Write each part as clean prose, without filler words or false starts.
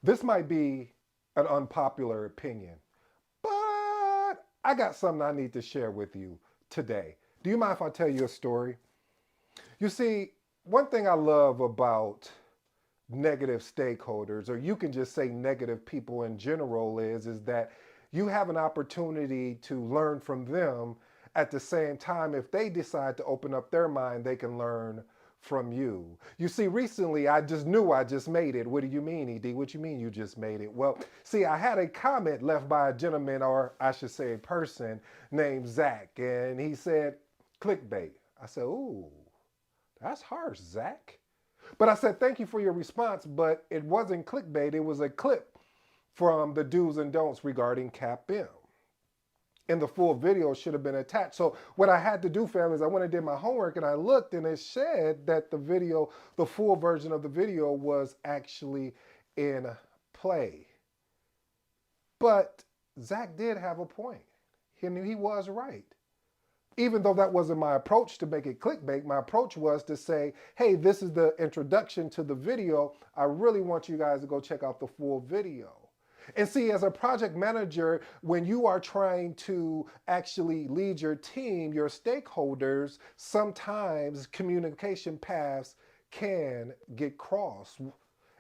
This might be an unpopular opinion, but I got something I need to share with you today. Do you mind if I tell you a story? You see, one thing I love about negative stakeholders, or you can just say negative people in general, is that you have an opportunity to learn from them. At the same time, if they decide to open up their mind, they can learn from you. You see, recently I just knew I just made it. What do you mean, ED? What you mean you just made it? Well, see, I had a comment left by a gentleman, or I should say a person named Zach, and he said clickbait. I said, ooh, that's harsh, Zach. But I said, thank you for your response, but it wasn't clickbait. It was a clip from the do's and don'ts regarding CAPM. And the full video should have been attached. So what I had to do, family, is I went and did my homework and I looked and it said that the video, the full version of the video was actually in play. But Zach did have a point. He knew he was right. Even though that wasn't my approach to make it clickbait, my approach was to say, hey, this is the introduction to the video. I really want you guys to go check out the full video. And see, as a project manager, when you are trying to actually lead your team, your stakeholders, sometimes communication paths can get crossed.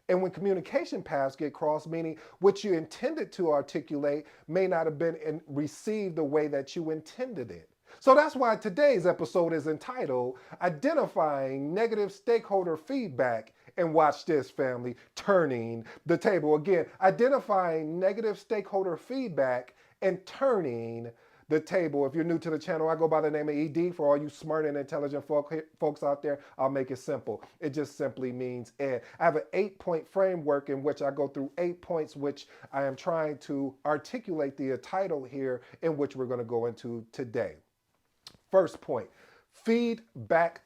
And when communication paths get crossed, meaning what you intended to articulate may not have been received the way that you intended it. So that's why today's episode is entitled Identifying Negative Stakeholder Feedback. And watch this, family, turning the table. Again, identifying negative stakeholder feedback and turning the table. If you're new to the channel, I go by the name of ED. For all you smart and intelligent folks out there, I'll make it simple. It just simply means Ed. I have an 8-point framework in which I go through 8 points, which I am trying to articulate the title here, in which we're going to go into today. First point, feedback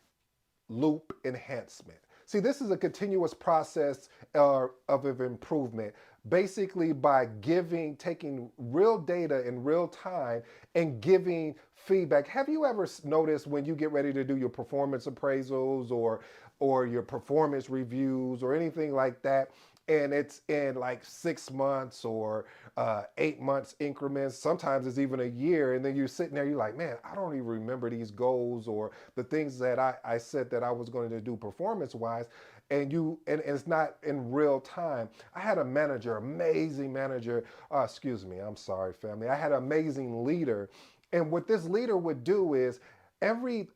loop enhancement. See, this is a continuous process of improvement, basically by taking real data in real time and giving feedback. Have you ever noticed when you get ready to do your performance appraisals or your performance reviews or anything like that, and it's in like 6 months or 8 months increments. Sometimes it's even a year. And then you're sitting there, you're like, man, I don't even remember these goals or the things that I said that I was going to do performance wise. And it's not in real time. I had a manager, amazing manager. Excuse me, I'm sorry, family. I had an amazing leader. And what this leader would do is every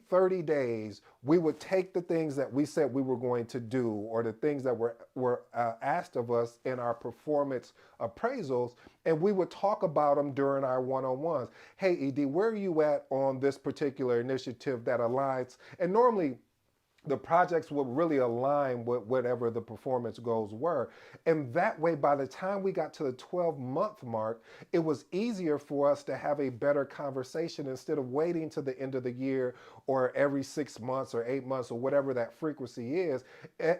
30 days, we would take the things that we said we were going to do or the things that were asked of us in our performance appraisals, and we would talk about them during our one-on-ones. Hey, ED, where are you at on this particular initiative that aligns? And normally, the projects would really align with whatever the performance goals were. And that way, by the time we got to the 12-month mark, it was easier for us to have a better conversation instead of waiting to the end of the year or every 6 months or 8 months or whatever that frequency is.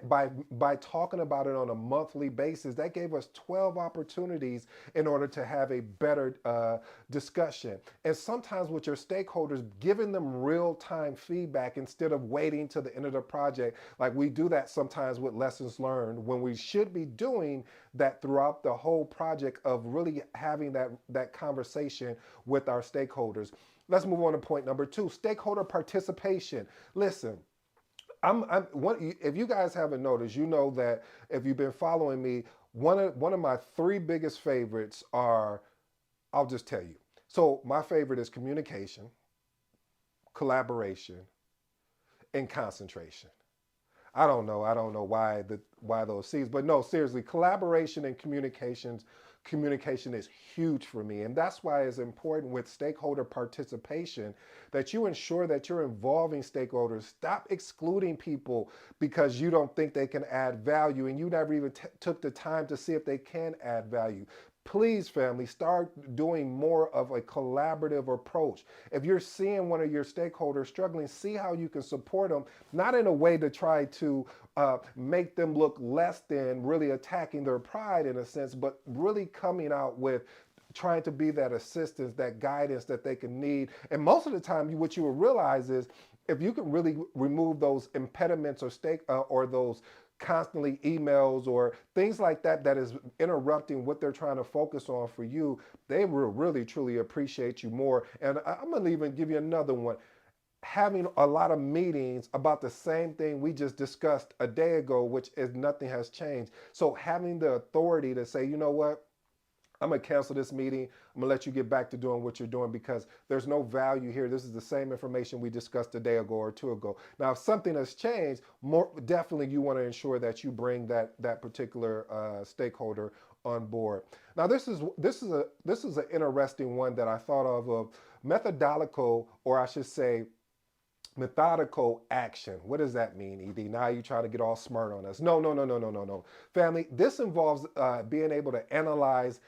By talking about it on a monthly basis, that gave us 12 opportunities in order to have a better discussion. And sometimes with your stakeholders, giving them real-time feedback instead of waiting to the end of the project, like we do that sometimes with lessons learned, when we should be doing that throughout the whole project of really having that conversation with our stakeholders. Let's move on to point number 2, stakeholder participation. Listen, if you guys haven't noticed, you know that if you've been following me, one of my 3 biggest favorites are, I'll just tell you. So my favorite is communication, collaboration, and concentration. I don't know why those C's, but no, seriously, collaboration and communication is huge for me. And that's why it's important with stakeholder participation that you ensure that you're involving stakeholders. Stop excluding people because you don't think they can add value and you never even took the time to see if they can add value. Please, family, start doing more of a collaborative approach. If you're seeing one of your stakeholders struggling, see how you can support them, not in a way to try to make them look less than, really attacking their pride in a sense, but really coming out with trying to be that assistance, that guidance that they can need. And most of the time, what you will realize is if you can really remove those impediments or those constantly emails or things like that that is interrupting what they're trying to focus on for you, they will really truly appreciate you more. And I'm going to even give you another one. Having a lot of meetings about the same thing we just discussed a day ago, which is nothing has changed. So having the authority to say, you know what, I'm gonna cancel this meeting. I'm gonna let you get back to doing what you're doing because there's no value here. This is the same information we discussed a day ago or two ago. Now, if something has changed, more definitely you want to ensure that you bring that particular stakeholder on board. Now, this is an interesting one that I thought of methodological, or I should say methodical action. What does that mean, Ed? Now you try to get all smart on us. No, no, no, no, no, no, no. Family, this involves being able to analyze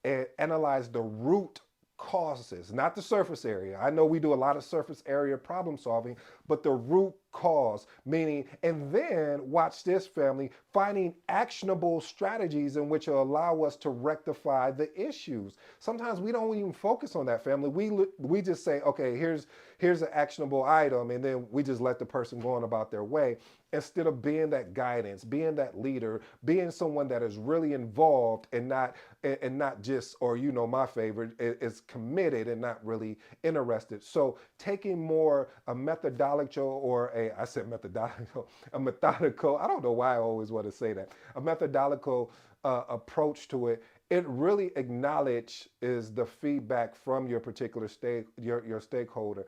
the root causes, not the surface area. I know we do a lot of surface area problem solving, but the root cause, meaning, and then watch this, family, finding actionable strategies in which will allow us to rectify the issues. Sometimes we don't even focus on that, family. We just say, okay, here's an actionable item, and then we just let the person go on about their way instead of being that guidance, being that leader, being someone that is really involved and not just, or my favorite is committed and not really interested. So taking more a methodological or I said methodological, a methodical, I don't know why I always want to say that, a methodological approach to it. It really acknowledge is the feedback from your particular your stakeholder.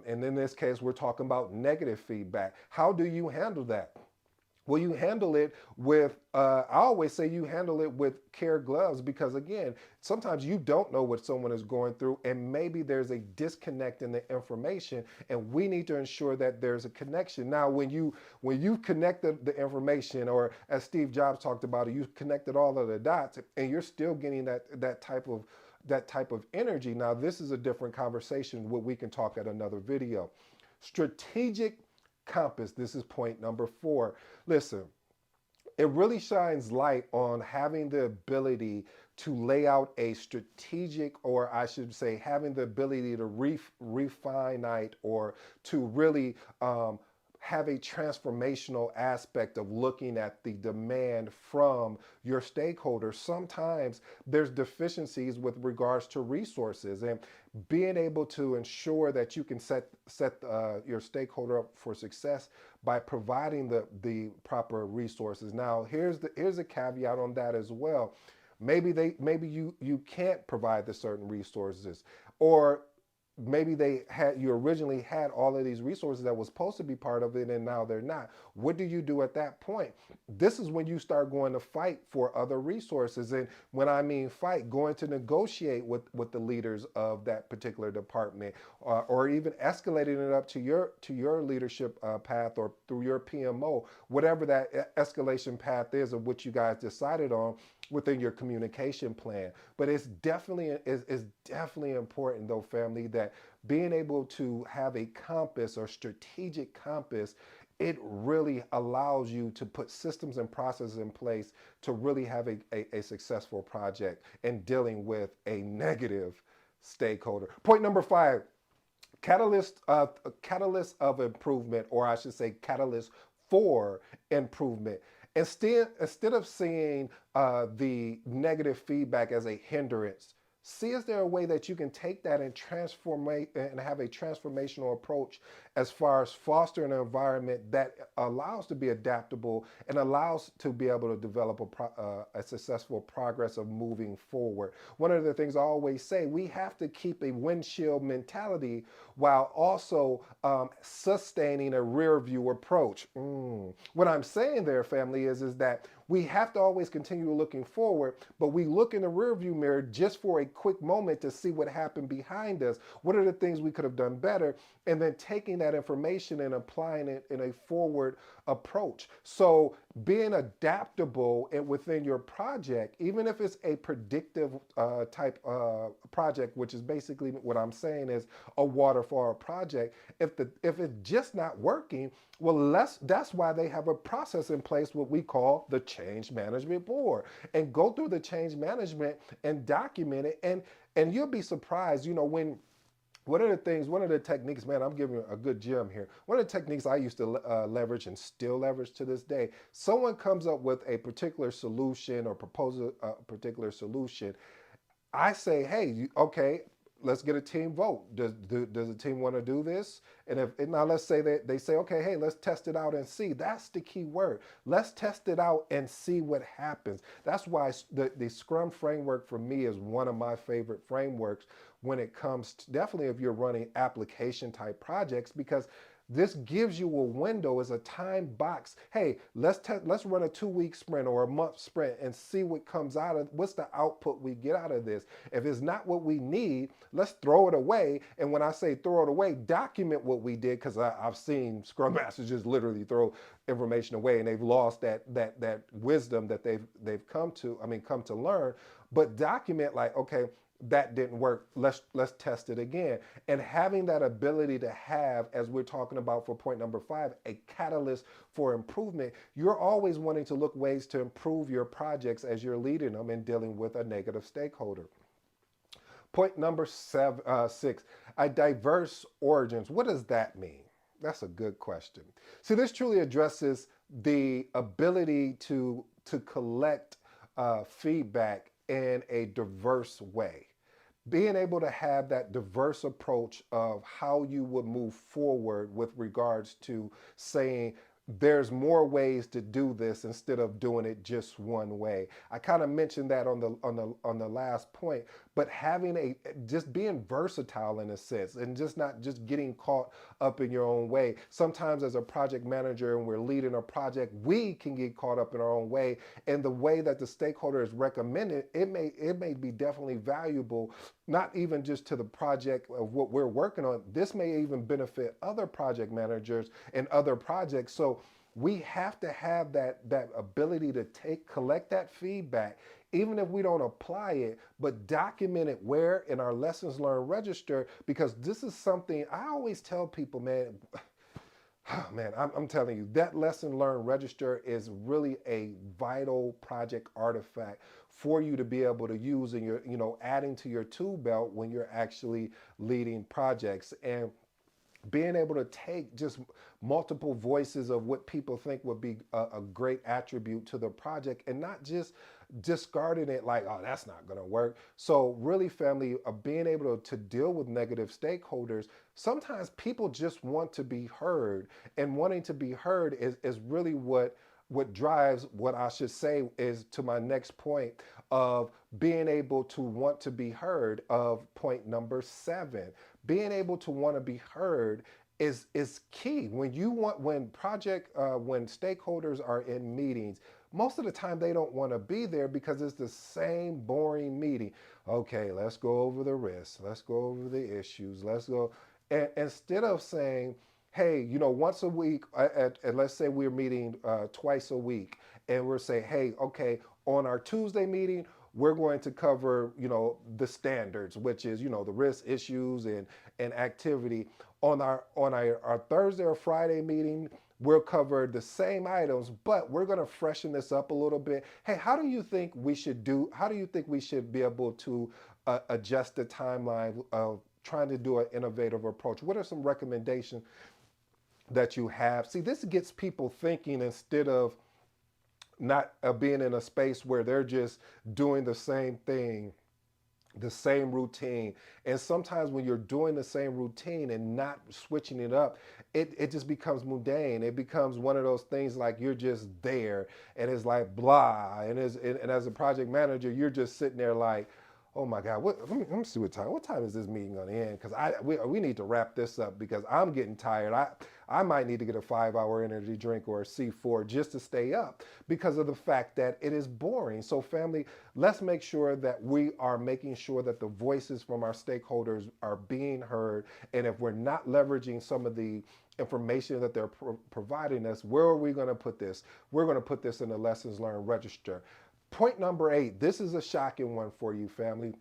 And in this case, we're talking about negative feedback. How do you handle that? Well, you handle it with, I always say you handle it with care gloves because, again, sometimes you don't know what someone is going through, and maybe there's a disconnect in the information, and we need to ensure that there's a connection. Now, when you connected the information, or as Steve Jobs talked about it, you connected all of the dots, and you're still getting that type of energy. Now, this is a different conversation, what we can talk at another video. Strategic compass. This is point number 4. Listen, it really shines light on having the ability to lay out a strategic, or I should say, having the ability to refine or to really have a transformational aspect of looking at the demand from your stakeholders. Sometimes there's deficiencies with regards to resources, and being able to ensure that you can set your stakeholder up for success by providing the proper resources. Now, here's a caveat on that as well. Maybe you can't provide the certain resources, or maybe you originally had all of these resources that was supposed to be part of it, and now they're not. What do you do at that point? This is when you start going to fight for other resources. And when I mean fight, going to negotiate with the leaders of that particular department, or even escalating it up to your leadership path, or through your PMO, whatever that escalation path is of what you guys decided on within your communication plan. But it's definitely important, though, family, that being able to have a compass or strategic compass, it really allows you to put systems and processes in place to really have a successful project and dealing with a negative stakeholder. Point number 5, catalyst of improvement, or I should say catalyst for improvement. Instead of seeing the negative feedback as a hindrance, see, is there a way that you can take that and transform and have a transformational approach as far as fostering an environment that allows to be adaptable and allows to be able to develop a successful progress of moving forward. One of the things I always say, we have to keep a windshield mentality while also sustaining a rear view approach. What I'm saying there, family, is that we have to always continue looking forward, but we look in the rearview mirror just for a quick moment to see what happened behind us. What are the things we could have done better? And then taking that information and applying it in a forward approach. So being adaptable within your project, even if it's a predictive type project, which is basically what I'm saying is a waterfall project. If it's just not working, well, that's why they have a process in place, what we call the change management board, and go through the change management and document it. And you'll be surprised, one of the techniques, man, I'm giving you a good gem here. One of the techniques I used to leverage and still leverage to this day, someone comes up with a particular solution or proposes a particular solution. I say, hey, okay, let's get a team vote. Does the team want to do this? And if now let's say that they say, okay, hey, let's test it out and see. That's the key word. Let's test it out and see what happens. That's why the Scrum framework for me is one of my favorite frameworks when it comes to, definitely if you're running application type projects, because this gives you a window as a time box. Hey, let's run a 2 week sprint or a month sprint and see what comes out of, what's the output we get out of this. If it's not what we need, let's throw it away. And when I say throw it away, document what we did, because I've seen Scrum Masters just literally throw information away and they've lost that wisdom that they've come to learn. But document, like, okay, that didn't work, let's test it again. And having that ability to have, as we're talking about for point number 5, a catalyst for improvement. You're always wanting to look ways to improve your projects as you're leading them and dealing with a negative stakeholder. Point number 6, a diverse origins. What does that mean? That's a good question. See, this truly addresses the ability to collect feedback in a diverse way. Being able to have that diverse approach of how you would move forward with regards to saying there's more ways to do this instead of doing it just one way. I kind of mentioned that on the last point, but having a just being versatile in a sense and just not just getting caught up in your own way. Sometimes as a project manager and we're leading a project, we can get caught up in our own way, and the way that the stakeholder is recommended, it may be definitely valuable, not even just to the project of what we're working on. This may even benefit other project managers and other projects. So we have to have that ability to collect that feedback, even if we don't apply it, but document it where in our lessons learned register, because this is something I always tell people, man. Oh, man, I'm telling you, that lesson learned register is really a vital project artifact for you to be able to use in your, adding to your tool belt when you're actually leading projects. And being able to take just multiple voices of what people think would be a great attribute to the project, and not just discarding it like, oh, that's not going to work. So really, family, being able to deal with negative stakeholders, sometimes people just want to be heard, and wanting to be heard is really what drives, what I should say is to my next point of being able to want to be heard, of point number 7. Being able to want to be heard is key. When stakeholders are in meetings, most of the time they don't want to be there because it's the same boring meeting. Okay, let's go over the risks, let's go over the issues, let's go. And instead of saying, hey, once a week, and let's say we're meeting twice a week, and we're saying, hey, okay, on our Tuesday meeting, we're going to cover, the standards, which is, the risk, issues, and activity. On our Thursday or Friday meeting, we'll cover the same items, but we're going to freshen this up a little bit. Hey, how do you think we should be able to adjust the timeline of trying to do an innovative approach? What are some recommendations that you have? See, this gets people thinking instead of not being in a space where they're just doing the same thing, the same routine. And sometimes when you're doing the same routine and not switching it up, it just becomes mundane. It becomes one of those things like you're just there, and it's like blah. And as a project manager, you're just sitting there like, oh my God, let me see what time is this meeting going to end? Because we need to wrap this up because I'm getting tired. I might need to get a 5-hour energy drink or a C4 just to stay up because of the fact that it is boring. So family, let's make sure that we are making sure that the voices from our stakeholders are being heard. And if we're not leveraging some of the information that they're providing us, where are we going to put this? We're going to put this in the lessons learned register. Point number 8, this is a shocking one for you, family.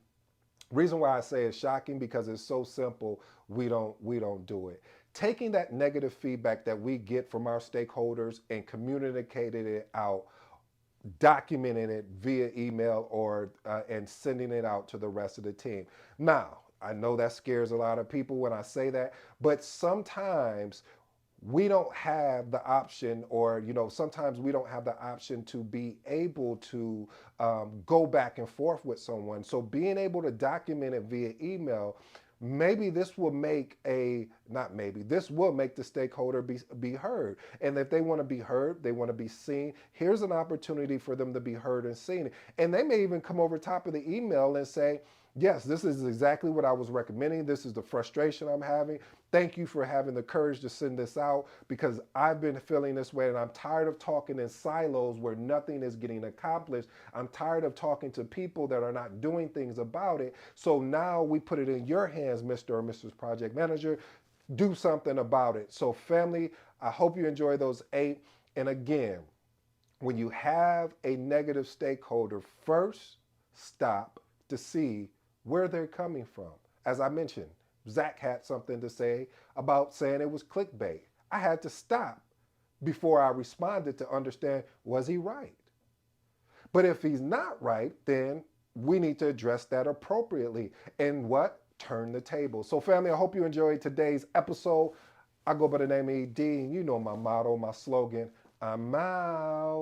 Reason why I say it's shocking because it's so simple, we don't do it. Taking that negative feedback that we get from our stakeholders and communicating it out, documenting it via email or and sending it out to the rest of the team. Now, I know that scares a lot of people when I say that, but sometimes we don't have the option, or sometimes we don't have the option to be able to go back and forth with someone. So being able to document it via email, maybe this will make a not maybe this will make the stakeholder be heard. And if they want to be heard, they want to be seen, here's an opportunity for them to be heard and seen. And they may even come over top of the email and say, yes, this is exactly what I was recommending. This is the frustration I'm having. Thank you for having the courage to send this out, because I've been feeling this way and I'm tired of talking in silos where nothing is getting accomplished. I'm tired of talking to people that are not doing things about it. So now we put it in your hands, Mr. or Mrs. Project Manager. Do something about it. So, family, I hope you enjoy those 8. And again, when you have a negative stakeholder, first stop to see where they're coming from. As I mentioned, Zach had something to say about saying it was clickbait. I had to stop before I responded to understand, was he right? But if he's not right, then we need to address that appropriately. And what? Turn the table. So, family, I hope you enjoyed today's episode. I go by the name of ED, and you know my motto, my slogan. I'm out.